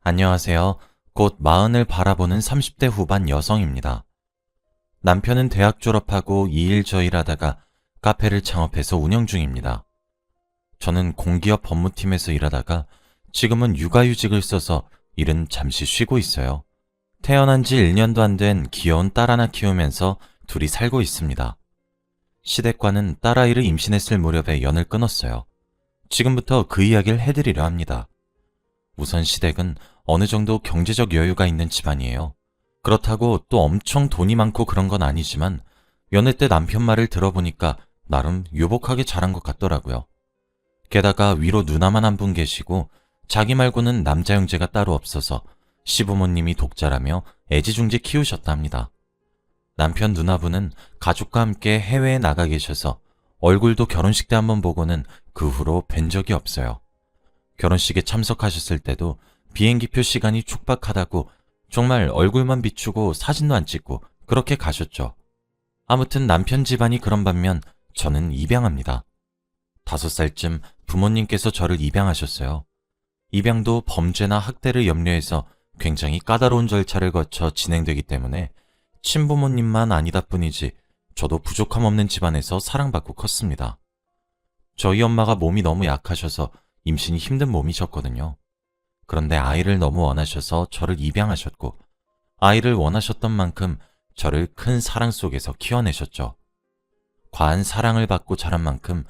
안녕하세요. 곧 마흔을 바라보는 30대 후반 여성입니다. 남편은 대학 졸업하고 이 일 저 일 하다가 카페를 창업해서 운영 중입니다. 저는 공기업 법무팀에서 일하다가 지금은 육아휴직을 써서 일은 잠시 쉬고 있어요. 태어난 지 1년도 안 된 귀여운 딸 하나 키우면서 둘이 살고 있습니다. 시댁과는 딸아이를 임신했을 무렵에 연을 끊었어요. 지금부터 그 이야기를 해드리려 합니다. 우선 시댁은 어느 정도 경제적 여유가 있는 집안이에요. 그렇다고 또 엄청 돈이 많고 그런 건 아니지만 연애 때 남편 말을 들어보니까 나름 유복하게 자란 것 같더라고요. 게다가 위로 누나만 한 분 계시고 자기 말고는 남자 형제가 따로 없어서 시부모님이 독자라며 애지중지 키우셨다 합니다. 남편 누나분은 가족과 함께 해외에 나가 계셔서 얼굴도 결혼식 때 한번 보고는 그 후로 뵌 적이 없어요. 결혼식에 참석하셨을 때도 비행기표 시간이 촉박하다고 정말 얼굴만 비추고 사진도 안 찍고 그렇게 가셨죠. 아무튼 남편 집안이 그런 반면 저는 입양합니다. 5살쯤 부모님께서 저를 입양하셨어요. 입양도 범죄나 학대를 염려해서 굉장히 까다로운 절차를 거쳐 진행되기 때문에 친부모님만 아니다 뿐이지 저도 부족함 없는 집안에서 사랑받고 컸습니다. 저희 엄마가 몸이 너무 약하셔서 임신이 힘든 몸이셨거든요. 그런데 아이를 너무 원하셔서 저를 입양하셨고 아이를 원하셨던 만큼 저를 큰 사랑 속에서 키워내셨죠. 과한 사랑을 받고 자란 만큼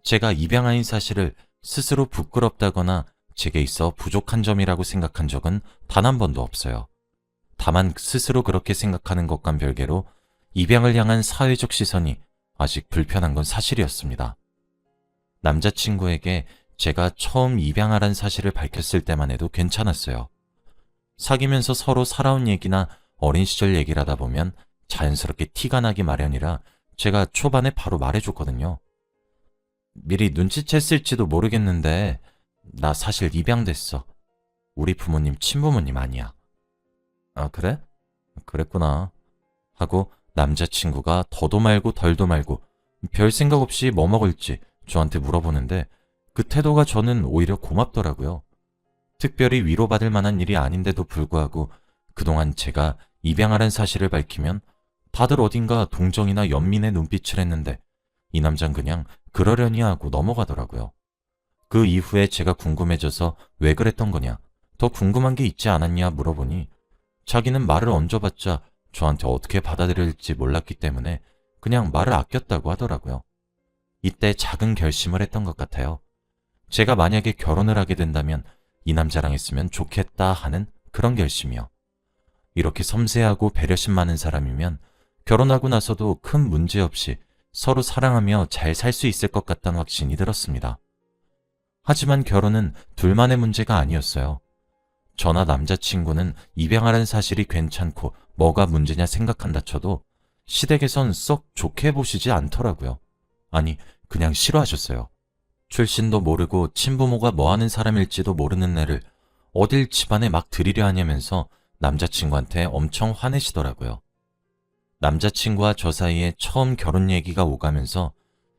제가 입양아인 사실을 스스로 부끄럽다거나 제게 있어 부족한 점이라고 생각한 적은 단 한 번도 없어요. 다만 스스로 그렇게 생각하는 것과는 별개로 입양을 향한 사회적 시선이 아직 불편한 건 사실이었습니다. 남자친구에게 제가 처음 입양하란 사실을 밝혔을 때만 해도 괜찮았어요. 사귀면서 서로 살아온 얘기나 어린 시절 얘기를 하다 보면 자연스럽게 티가 나기 마련이라 제가 초반에 바로 말해줬거든요. 미리 눈치챘을지도 모르겠는데 나 사실 입양됐어. 우리 부모님 친부모님 아니야. 아, 그래? 그랬구나. 하고 남자친구가 더도 말고 덜도 말고 별 생각 없이 뭐 먹을지 저한테 물어보는데 그 태도가 저는 오히려 고맙더라고요. 특별히 위로받을 만한 일이 아닌데도 불구하고 그동안 제가 입양하란 사실을 밝히면 다들 어딘가 동정이나 연민의 눈빛을 했는데 이 남잔 그냥 그러려니 하고 넘어가더라고요. 그 이후에 제가 궁금해져서 왜 그랬던 거냐, 더 궁금한 게 있지 않았냐 물어보니 자기는 말을 얹어봤자 저한테 어떻게 받아들일지 몰랐기 때문에 그냥 말을 아꼈다고 하더라고요. 이때 작은 결심을 했던 것 같아요. 제가 만약에 결혼을 하게 된다면 이 남자랑 했으면 좋겠다 하는 그런 결심이요. 이렇게 섬세하고 배려심 많은 사람이면 결혼하고 나서도 큰 문제 없이 서로 사랑하며 잘 살 수 있을 것 같다는 확신이 들었습니다. 하지만 결혼은 둘만의 문제가 아니었어요. 저나 남자친구는 입양하라는 사실이 괜찮고 뭐가 문제냐 생각한다 쳐도 시댁에선 썩 좋게 보시지 않더라고요. 아니, 그냥 싫어하셨어요. 출신도 모르고 친부모가 뭐하는 사람일지도 모르는 애를 어딜 집안에 막 들이려 하냐면서 남자친구한테 엄청 화내시더라고요. 남자친구와 저 사이에 처음 결혼 얘기가 오가면서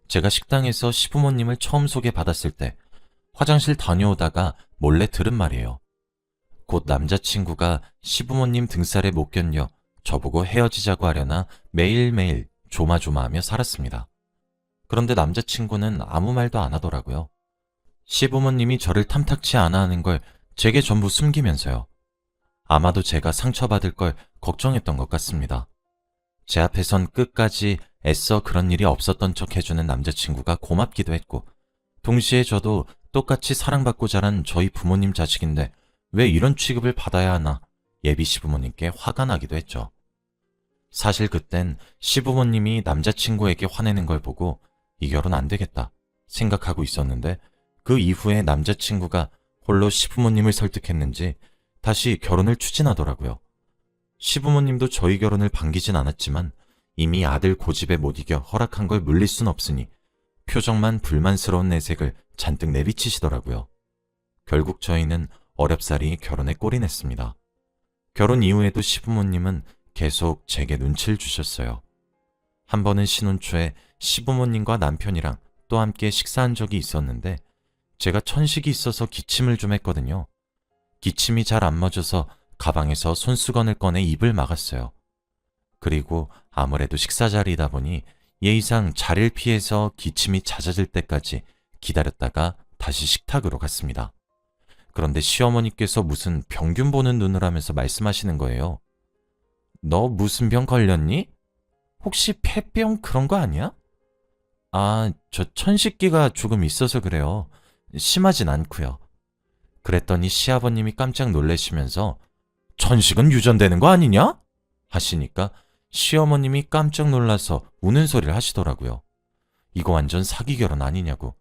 제가 식당에서 시부모님을 처음 소개받았을 때 화장실 다녀오다가 몰래 들은 말이에요. 곧 남자친구가 시부모님 등살에 못 견뎌 저보고 헤어지자고 하려나 매일매일 조마조마하며 살았습니다. 그런데 남자친구는 아무 말도 안 하더라고요. 시부모님이 저를 탐탁치 않아 하는 걸 제게 전부 숨기면서요. 아마도 제가 상처받을 걸 걱정했던 것 같습니다. 제 앞에선 끝까지 애써 그런 일이 없었던 척 해주는 남자친구가 고맙기도 했고, 동시에 저도 똑같이 사랑받고 자란 저희 부모님 자식인데 왜 이런 취급을 받아야 하나 예비 시부모님께 화가 나기도 했죠. 사실 그땐 시부모님이 남자친구에게 화내는 걸 보고 이 결혼 안 되겠다 생각하고 있었는데 그 이후에 남자친구가 홀로 시부모님을 설득했는지 다시 결혼을 추진하더라고요. 시부모님도 저희 결혼을 반기진 않았지만 이미 아들 고집에 못 이겨 허락한 걸 물릴 순 없으니 표정만 불만스러운 내색을 잔뜩 내비치시더라고요. 결국 저희는 어렵사리 결혼에 골인했습니다. 결혼 이후에도 시부모님은 계속 제게 눈치를 주셨어요. 한 번은 신혼 초에 시부모님과 남편이랑 또 함께 식사한 적이 있었는데 제가 천식이 있어서 기침을 좀 했거든요. 기침이 잘 안 멎어서 가방에서 손수건을 꺼내 입을 막았어요. 그리고 아무래도 식사 자리이다 보니 예의상 자리를 피해서 기침이 잦아질 때까지 기다렸다가 다시 식탁으로 갔습니다. 그런데 시어머니께서 무슨 병균 보는 눈을 하면서 말씀하시는 거예요. 너 무슨 병 걸렸니? 혹시 폐병 그런 거 아니야? 아, 저 천식기가 조금 있어서 그래요. 심하진 않고요. 그랬더니 시아버님이 깜짝 놀라시면서 천식은 유전되는 거 아니냐? 하시니까 시어머님이 깜짝 놀라서 우는 소리를 하시더라고요. 이거 완전 사기 결혼 아니냐고.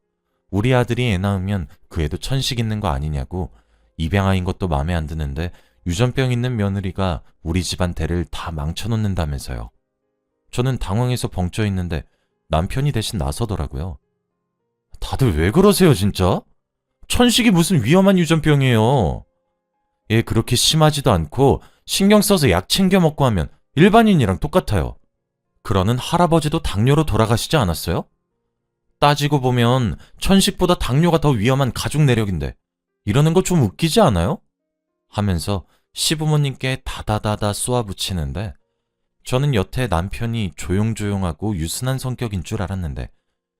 우리 아들이 애 낳으면 그 애도 천식 있는 거 아니냐고. 입양아인 것도 마음에 안 드는데 유전병 있는 며느리가 우리 집안 대를 다 망쳐놓는다면서요. 저는 당황해서 벙쪄 있는데 남편이 대신 나서더라고요. 다들 왜 그러세요 진짜? 천식이 무슨 위험한 유전병이에요. 얘 그렇게 심하지도 않고 신경 써서 약 챙겨 먹고 하면 일반인이랑 똑같아요. 그러는 할아버지도 당뇨로 돌아가시지 않았어요? 따지고 보면 천식보다 당뇨가 더 위험한 가족 내력인데 이러는 거 좀 웃기지 않아요? 하면서 시부모님께 다다다다 쏘아붙이는데 저는 여태 남편이 조용조용하고 유순한 성격인 줄 알았는데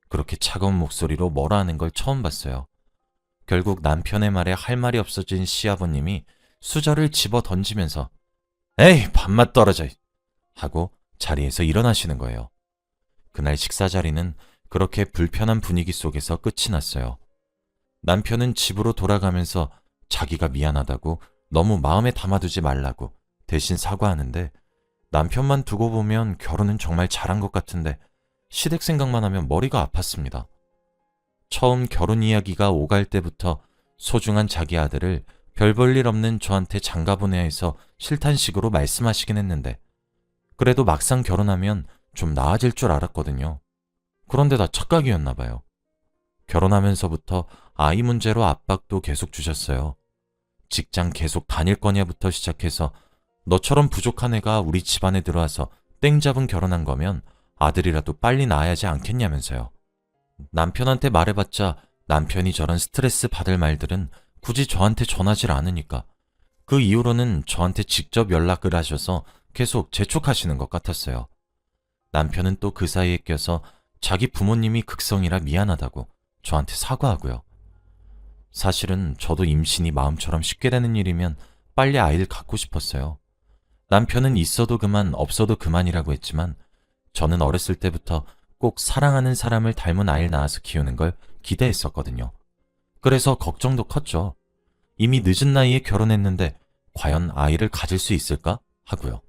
그렇게 차가운 목소리로 뭐라 하는 걸 처음 봤어요. 결국 남편의 말에 할 말이 없어진 시아버님이 수저를 집어 던지면서 에이 밥맛 떨어져 하고 자리에서 일어나시는 거예요. 그날 식사 자리는 그렇게 불편한 분위기 속에서 끝이 났어요. 남편은 집으로 돌아가면서 자기가 미안하다고 너무 마음에 담아두지 말라고 대신 사과하는데 남편만 두고 보면 결혼은 정말 잘한 것 같은데 시댁 생각만 하면 머리가 아팠습니다. 처음 결혼 이야기가 오갈 때부터 소중한 자기 아들을 별 볼 일 없는 저한테 장가보내야 해서 싫단 식으로 말씀하시긴 했는데 그래도 막상 결혼하면 좀 나아질 줄 알았거든요. 그런데 다 착각이었나 봐요. 결혼하면서부터 아이 문제로 압박도 계속 주셨어요. 직장 계속 다닐 거냐부터 시작해서 너처럼 부족한 애가 우리 집안에 들어와서 땡 잡은 결혼한 거면 아들이라도 빨리 낳아야지 않겠냐면서요. 남편한테 말해봤자 남편이 저런 스트레스 받을 말들은 굳이 저한테 전하질 않으니까 그 이후로는 저한테 직접 연락을 하셔서 계속 재촉하시는 것 같았어요. 남편은 또 그 사이에 껴서 자기 부모님이 극성이라 미안하다고 저한테 사과하고요. 사실은 저도 임신이 마음처럼 쉽게 되는 일이면 빨리 아이를 갖고 싶었어요. 남편은 있어도 그만 없어도 그만이라고 했지만 저는 어렸을 때부터 꼭 사랑하는 사람을 닮은 아이를 낳아서 키우는 걸 기대했었거든요. 그래서 걱정도 컸죠. 이미 늦은 나이에 결혼했는데 과연 아이를 가질 수 있을까 하고요.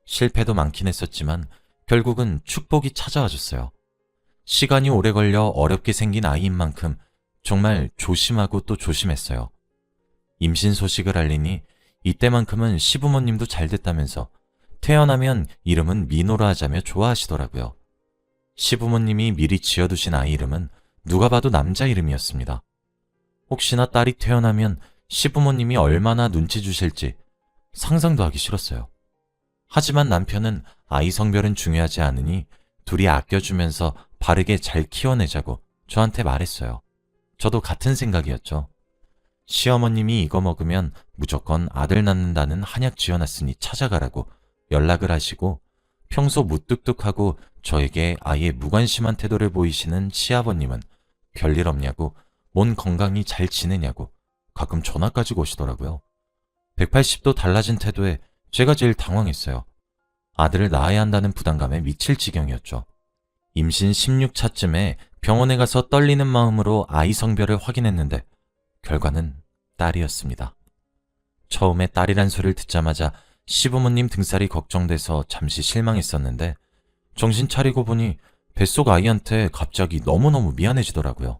실패도 많긴 했었지만 결국은 축복이 찾아와줬어요. 시간이 오래 걸려 어렵게 생긴 아이인 만큼 정말 조심하고 또 조심했어요. 임신 소식을 알리니 이때만큼은 시부모님도 잘 됐다면서 태어나면 이름은 민호로 하자며 좋아하시더라고요. 시부모님이 미리 지어두신 아이 이름은 누가 봐도 남자 이름이었습니다. 혹시나 딸이 태어나면 시부모님이 얼마나 눈치 주실지 상상도 하기 싫었어요. 하지만 남편은 아이 성별은 중요하지 않으니 둘이 아껴주면서 바르게 잘 키워내자고 저한테 말했어요. 저도 같은 생각이었죠. 시어머님이 이거 먹으면 무조건 아들 낳는다는 한약 지어놨으니 찾아가라고 연락을 하시고 평소 무뚝뚝하고 저에게 아예 무관심한 태도를 보이시는 시아버님은 별일 없냐고 몸 건강히 잘 지내냐고 가끔 전화까지 오시더라고요. 180도 달라진 태도에 제가 제일 당황했어요. 아들을 낳아야 한다는 부담감에 미칠 지경이었죠. 임신 16차쯤에 병원에 가서 떨리는 마음으로 아이 성별을 확인했는데 결과는 딸이었습니다. 처음에 딸이란 소리를 듣자마자 시부모님 등살이 걱정돼서 잠시 실망했었는데 정신 차리고 보니 뱃속 아이한테 갑자기 너무너무 미안해지더라고요.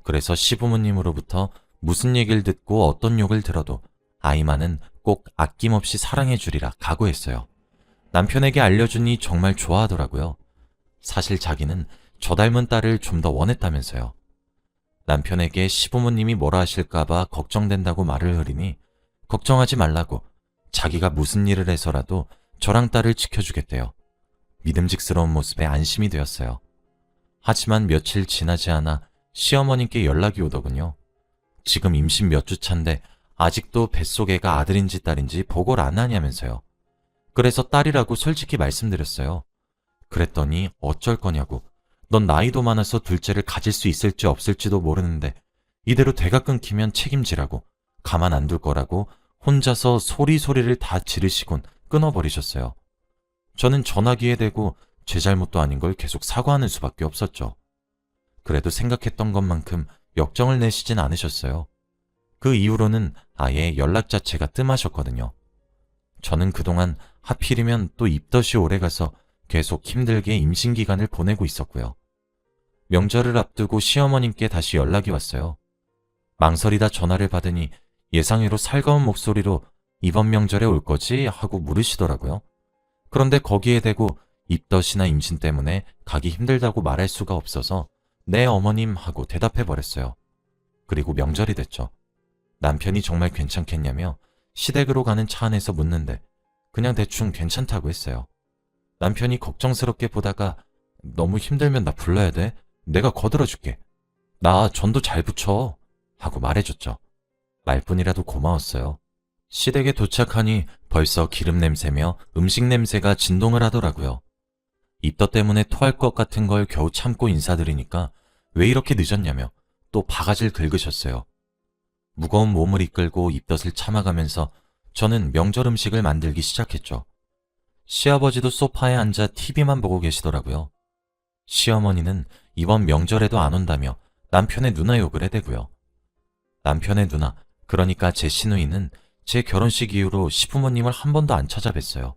그래서 시부모님으로부터 무슨 얘기를 듣고 어떤 욕을 들어도 아이만은 꼭 아낌없이 사랑해주리라 각오했어요. 남편에게 알려주니 정말 좋아하더라고요. 사실 자기는 저 닮은 딸을 좀 더 원했다면서요. 남편에게 시부모님이 뭐라 하실까봐 걱정된다고 말을 흐리니 걱정하지 말라고 자기가 무슨 일을 해서라도 저랑 딸을 지켜주겠대요. 믿음직스러운 모습에 안심이 되었어요. 하지만 며칠 지나지 않아 시어머님께 연락이 오더군요. 지금 임신 몇 주 차인데 아직도 뱃속애가 아들인지 딸인지 보고를 안 하냐면서요. 그래서 딸이라고 솔직히 말씀드렸어요. 그랬더니 어쩔 거냐고. 넌 나이도 많아서 둘째를 가질 수 있을지 없을지도 모르는데 이대로 대가 끊기면 책임지라고, 가만 안 둘 거라고 혼자서 소리소리를 다 지르시곤 끊어버리셨어요. 저는 전화기에 대고 제 잘못도 아닌 걸 계속 사과하는 수밖에 없었죠. 그래도 생각했던 것만큼 역정을 내시진 않으셨어요. 그 이후로는 아예 연락 자체가 뜸하셨거든요. 저는 그동안 하필이면 또 입덧이 오래가서 계속 힘들게 임신기간을 보내고 있었고요. 명절을 앞두고 시어머님께 다시 연락이 왔어요. 망설이다 전화를 받으니 예상외로 살가운 목소리로 이번 명절에 올 거지? 하고 물으시더라고요. 그런데 거기에 대고 입덧이나 임신 때문에 가기 힘들다고 말할 수가 없어서 네 어머님 하고 대답해버렸어요. 그리고 명절이 됐죠. 남편이 정말 괜찮겠냐며 시댁으로 가는 차 안에서 묻는데 그냥 대충 괜찮다고 했어요. 남편이 걱정스럽게 보다가 너무 힘들면 나 불러야 돼? 내가 거들어줄게. 나 전도 잘 붙여. 하고 말해줬죠. 말뿐이라도 고마웠어요. 시댁에 도착하니 벌써 기름 냄새며 음식 냄새가 진동을 하더라고요. 입덧 때문에 토할 것 같은 걸 겨우 참고 인사드리니까 왜 이렇게 늦었냐며 또 바가지를 긁으셨어요. 무거운 몸을 이끌고 입덧을 참아가면서 저는 명절 음식을 만들기 시작했죠. 시아버지도 소파에 앉아 TV만 보고 계시더라고요. 시어머니는 이번 명절에도 안 온다며 남편의 누나 욕을 해대고요. 남편의 누나, 그러니까 제 시누이는 제 결혼식 이후로 시부모님을 한 번도 안 찾아뵀어요.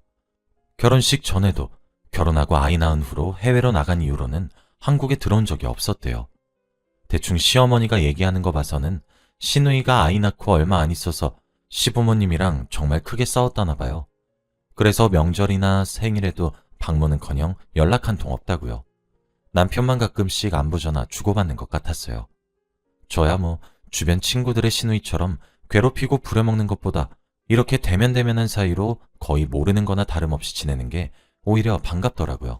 결혼식 전에도 결혼하고 아이 낳은 후로 해외로 나간 이후로는 한국에 들어온 적이 없었대요. 대충 시어머니가 얘기하는 거 봐서는 시누이가 아이 낳고 얼마 안 있어서 시부모님이랑 정말 크게 싸웠다나 봐요. 그래서 명절이나 생일에도 방문은커녕 연락 한 통 없다고요. 남편만 가끔씩 안부 전화 주고받는 것 같았어요. 저야 뭐 주변 친구들의 시누이처럼 괴롭히고 부려먹는 것보다 이렇게 대면대면한 사이로 거의 모르는 거나 다름없이 지내는 게 오히려 반갑더라고요.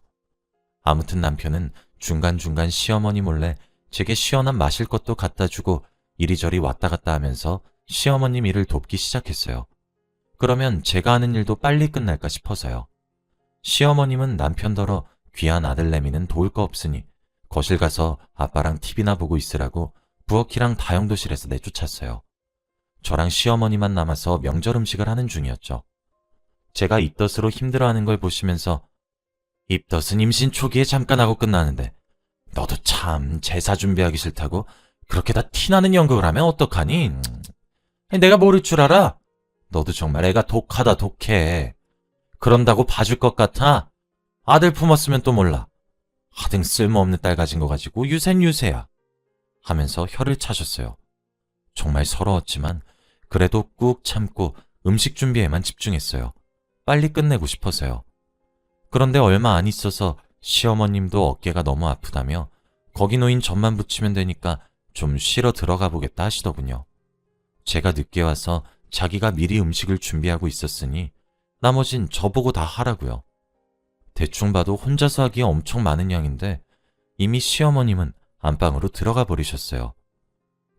아무튼 남편은 중간중간 시어머니 몰래 제게 시원한 마실 것도 갖다 주고 이리저리 왔다 갔다 하면서 시어머님 일을 돕기 시작했어요. 그러면 제가 하는 일도 빨리 끝날까 싶어서요. 시어머님은 남편더러 귀한 아들내미는 도울 거 없으니 거실 가서 아빠랑 TV나 보고 있으라고 부엌이랑 다용도실에서 내쫓았어요. 저랑 시어머니만 남아서 명절 음식을 하는 중이었죠. 제가 입덧으로 힘들어하는 걸 보시면서 입덧은 임신 초기에 잠깐 하고 끝나는데 너도 참 제사 준비하기 싫다고 그렇게 다 티나는 연극을 하면 어떡하니? 내가 모를 줄 알아? 너도 정말 애가 독하다 독해. 그런다고 봐줄 것 같아? 아들 품었으면 또 몰라. 하등 쓸모없는 딸 가진 거 가지고 유세는 유세야. 하면서 혀를 차셨어요. 정말 서러웠지만 그래도 꾹 참고 음식 준비에만 집중했어요. 빨리 끝내고 싶어서요. 그런데 얼마 안 있어서 시어머님도 어깨가 너무 아프다며 거기 놓인 젖만 붙이면 되니까 좀 쉬러 들어가 보겠다 하시더군요. 제가 늦게 와서 자기가 미리 음식을 준비하고 있었으니 나머진 저보고 다 하라고요. 대충 봐도 혼자서 하기에 엄청 많은 양인데 이미 시어머님은 안방으로 들어가 버리셨어요.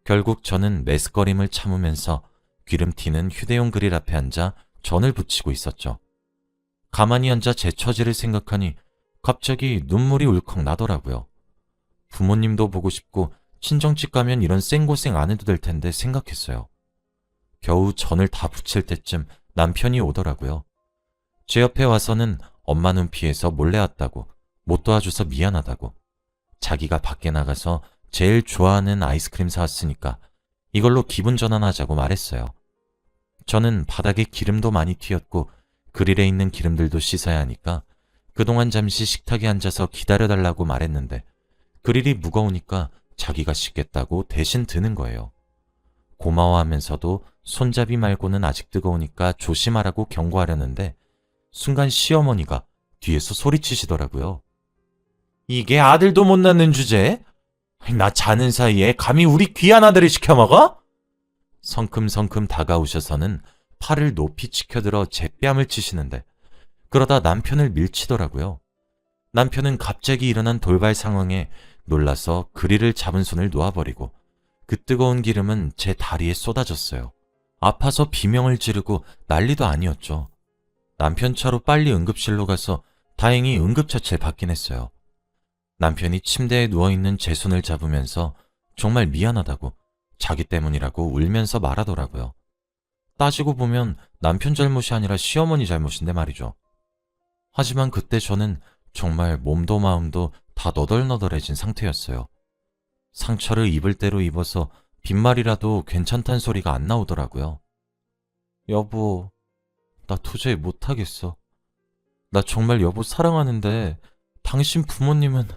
결국 저는 메스꺼림을 참으면서 기름 튀는 휴대용 그릴 앞에 앉아 전을 부치고 있었죠. 가만히 앉아 제 처지를 생각하니 갑자기 눈물이 울컥 나더라고요. 부모님도 보고 싶고 친정집 가면 이런 생고생 안 해도 될 텐데 생각했어요. 겨우 전을 다 부칠 때쯤 남편이 오더라고요. 제 옆에 와서는 엄마 눈 피해서 몰래 왔다고, 못 도와줘서 미안하다고, 자기가 밖에 나가서 제일 좋아하는 아이스크림 사왔으니까 이걸로 기분 전환하자고 말했어요. 저는 바닥에 기름도 많이 튀었고 그릴에 있는 기름들도 씻어야 하니까 그동안 잠시 식탁에 앉아서 기다려달라고 말했는데 그릴이 무거우니까 자기가 씻겠다고 대신 드는 거예요. 고마워하면서도 손잡이 말고는 아직 뜨거우니까 조심하라고 경고하려는데 순간 시어머니가 뒤에서 소리치시더라고요. 이게 아들도 못 낳는 주제에? 나 자는 사이에 감히 우리 귀한 아들을 시켜먹어? 성큼성큼 다가오셔서는 팔을 높이 치켜들어 제 뺨을 치시는데 그러다 남편을 밀치더라고요. 남편은 갑자기 일어난 돌발 상황에 놀라서 그릴을 잡은 손을 놓아버리고 그 뜨거운 기름은 제 다리에 쏟아졌어요. 아파서 비명을 지르고 난리도 아니었죠. 남편 차로 빨리 응급실로 가서 다행히 응급처치를 받긴 했어요. 남편이 침대에 누워있는 제 손을 잡으면서 정말 미안하다고 자기 때문이라고 울면서 말하더라고요. 따지고 보면 남편 잘못이 아니라 시어머니 잘못인데 말이죠. 하지만 그때 저는 정말 몸도 마음도 다 너덜너덜해진 상태였어요. 상처를 입을 대로 입어서 빈말이라도 괜찮단 소리가 안 나오더라고요. 여보, 나 도저히 못하겠어. 나 정말 여보 사랑하는데 당신 부모님은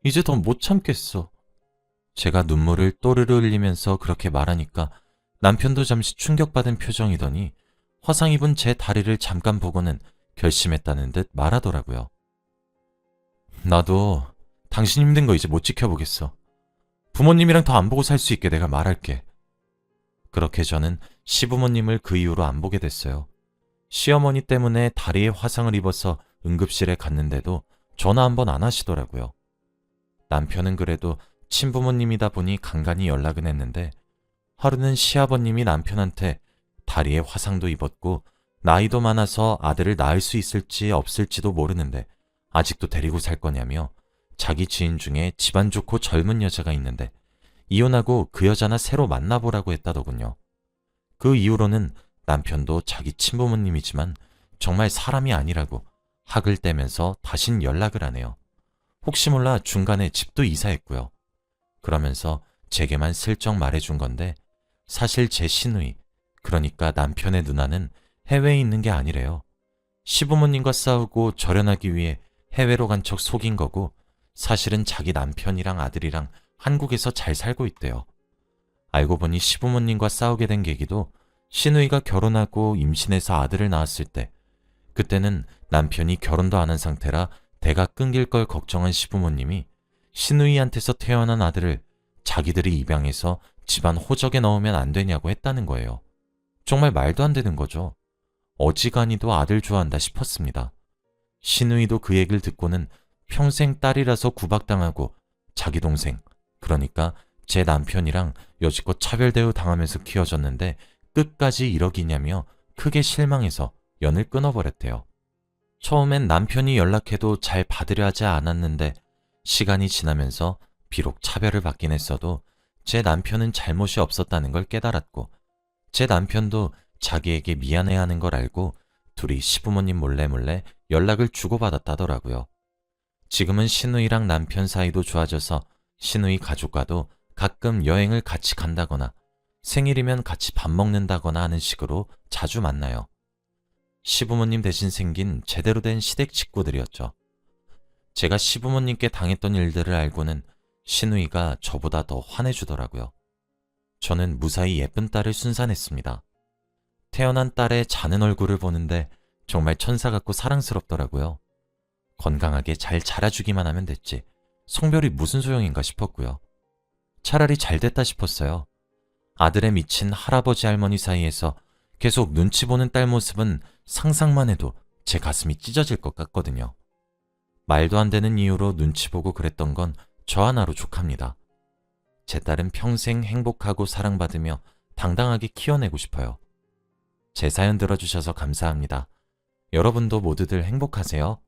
이제 더 못 참겠어. 제가 눈물을 또르르 흘리면서 그렇게 말하니까 남편도 잠시 충격받은 표정이더니 화상 입은 제 다리를 잠깐 보고는 결심했다는 듯 말하더라고요. 나도 당신 힘든 거 이제 못 지켜보겠어. 부모님이랑 더 안 보고 살 수 있게 내가 말할게. 그렇게 저는 시부모님을 그 이후로 안 보게 됐어요. 시어머니 때문에 다리에 화상을 입어서 응급실에 갔는데도 전화 한 번 안 하시더라고요. 남편은 그래도 친부모님이다 보니 간간히 연락은 했는데 하루는 시아버님이 남편한테 다리에 화상도 입었고 나이도 많아서 아들을 낳을 수 있을지 없을지도 모르는데 아직도 데리고 살 거냐며 자기 지인 중에 집안 좋고 젊은 여자가 있는데 이혼하고 그 여자나 새로 만나보라고 했다더군요. 그 이후로는 남편도 자기 친부모님이지만 정말 사람이 아니라고 학을 떼면서 다신 연락을 안 해요. 혹시 몰라 중간에 집도 이사했고요. 그러면서 제게만 슬쩍 말해준 건데 사실 제 시누이, 그러니까 남편의 누나는 해외에 있는 게 아니래요. 시부모님과 싸우고 절연하기 위해 해외로 간 척 속인 거고 사실은 자기 남편이랑 아들이랑 한국에서 잘 살고 있대요. 알고 보니 시부모님과 싸우게 된 계기도 시누이가 결혼하고 임신해서 아들을 낳았을 때 그때는 남편이 결혼도 안 한 상태라 대가 끊길 걸 걱정한 시부모님이 시누이한테서 태어난 아들을 자기들이 입양해서 집안 호적에 넣으면 안 되냐고 했다는 거예요. 정말 말도 안 되는 거죠. 어지간히도 아들 좋아한다 싶었습니다. 시누이도 그 얘기를 듣고는 평생 딸이라서 구박당하고 자기 동생, 그러니까 제 남편이랑 여지껏 차별대우 당하면서 키워졌는데 끝까지 이러기냐며 크게 실망해서 연을 끊어버렸대요. 처음엔 남편이 연락해도 잘 받으려 하지 않았는데 시간이 지나면서 비록 차별을 받긴 했어도 제 남편은 잘못이 없었다는 걸 깨달았고 제 남편도 자기에게 미안해하는 걸 알고 둘이 시부모님 몰래 연락을 주고받았다더라고요. 지금은 시누이랑 남편 사이도 좋아져서 시누이 가족과도 가끔 여행을 같이 간다거나 생일이면 같이 밥 먹는다거나 하는 식으로 자주 만나요. 시부모님 대신 생긴 제대로 된 시댁 식구들이었죠. 제가 시부모님께 당했던 일들을 알고는 시누이가 저보다 더 화내주더라고요. 저는 무사히 예쁜 딸을 순산했습니다. 태어난 딸의 자는 얼굴을 보는데 정말 천사 같고 사랑스럽더라고요. 건강하게 잘 자라주기만 하면 됐지 성별이 무슨 소용인가 싶었고요. 차라리 잘 됐다 싶었어요. 아들에 미친 할아버지 할머니 사이에서 계속 눈치 보는 딸 모습은 상상만 해도 제 가슴이 찢어질 것 같거든요. 말도 안 되는 이유로 눈치 보고 그랬던 건 저 하나로 족합니다. 제 딸은 평생 행복하고 사랑받으며 당당하게 키워내고 싶어요. 제 사연 들어주셔서 감사합니다. 여러분도 모두들 행복하세요.